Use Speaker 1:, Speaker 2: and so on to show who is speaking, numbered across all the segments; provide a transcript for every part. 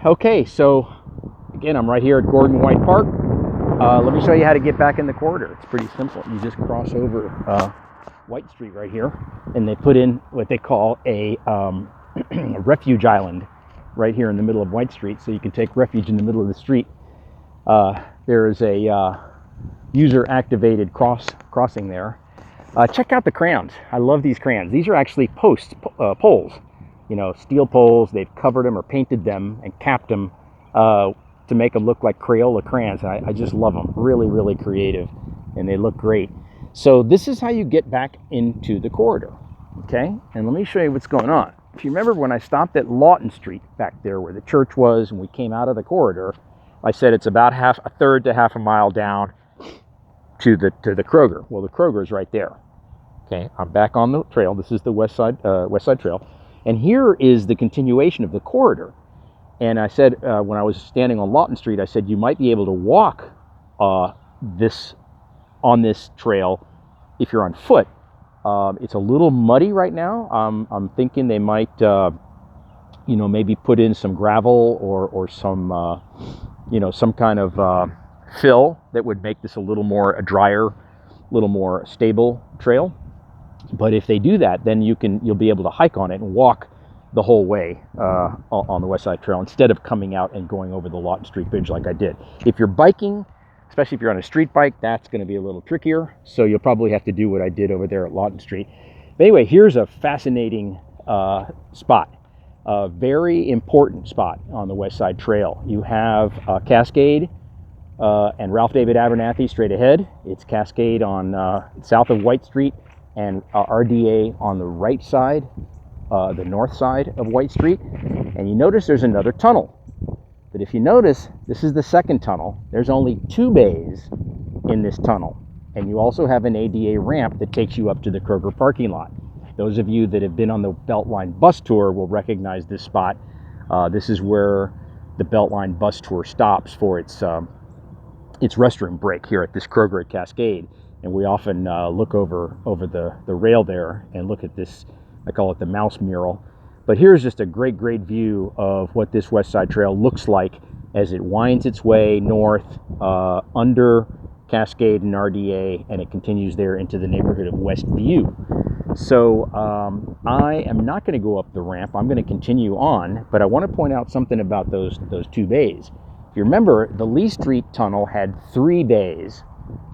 Speaker 1: Okay, so again, I'm right here at Gordon White Park. Let me show you how to get back in the corridor. It's pretty simple. You just cross over White Street right here, and they put in what they call a refuge island right here in the middle of White Street, so you can take refuge in the middle of the street. There is a user-activated crossing there. Check out the crayons. I love these crayons. These are actually poles. You know, steel poles. They've covered them or painted them and capped them to make them look like Crayola crayons. I just love them. Really, really creative, and they look great. So this is how you get back into the corridor, okay? And let me show you what's going on. If you remember when I stopped at Lawton Street back there where the church was and we came out of the corridor, I said it's about a third to half a mile down to the Kroger. Well, the Kroger is right there. Okay, I'm back on the trail. This is the Westside Trail. And here is the continuation of the corridor. And I said, when I was standing on Lawton Street, I said, you might be able to walk on this trail if you're on foot. It's a little muddy right now. I'm thinking they might, maybe put in some gravel or some, some kind of fill that would make this a drier, a little more stable trail. But if they do that, then you'll be able to hike on it and walk the whole way on the Westside Trail instead of coming out and going over the Lawton Street Bridge like I did. If you're biking, especially if you're on a street bike, that's going to be a little trickier. So you'll probably have to do what I did over there at Lawton Street. But anyway, here's a fascinating spot, a very important spot on the Westside Trail. You have Cascade and Ralph David Abernathy straight ahead. It's Cascade on south of White Street and RDA on the right side, the north side of White Street. And you notice there's another tunnel. But if you notice, this is the second tunnel. There's only 2 bays in this tunnel. And you also have an ADA ramp that takes you up to the Kroger parking lot. Those of you that have been on the Beltline bus tour will recognize this spot. This is where the Beltline bus tour stops for its restroom break here at this Kroger at Cascade. And we often look over the rail there and look at this, I call it the mouse mural. But here's just a great view of what this Westside Trail looks like as it winds its way north under Cascade and RDA, and it continues there into the neighborhood of Westview. So I am not going to go up the ramp. I'm going to continue on, but I want to point out something about those 2 bays. If you remember, the Lee Street Tunnel had 3 bays,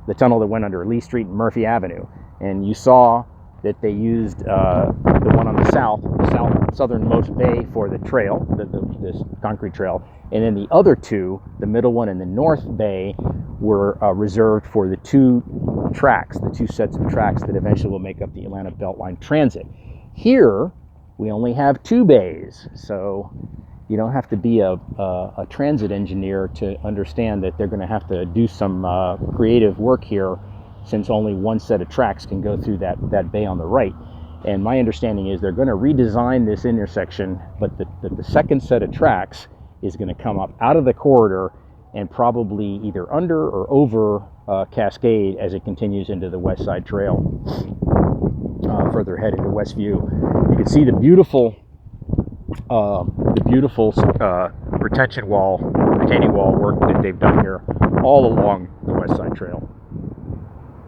Speaker 1: the tunnel that went under Lee Street and Murphy Avenue, and you saw that they used the one on the southernmost bay for the trail, this concrete trail, and then the other 2, the middle one and the north bay, were reserved for the 2 tracks, the 2 sets of tracks that eventually will make up the Atlanta Beltline Transit. Here, we only have 2 bays, so you don't have to be a transit engineer to understand that they're going to have to do some creative work here, since only 1 set of tracks can go through that bay on the right. And my understanding is they're going to redesign this intersection, but the second set of tracks is going to come up out of the corridor and probably either under or over Cascade as it continues into the Westside Trail, further ahead into Westview. You can see the beautiful retaining wall work that they've done here all along the Westside Trail.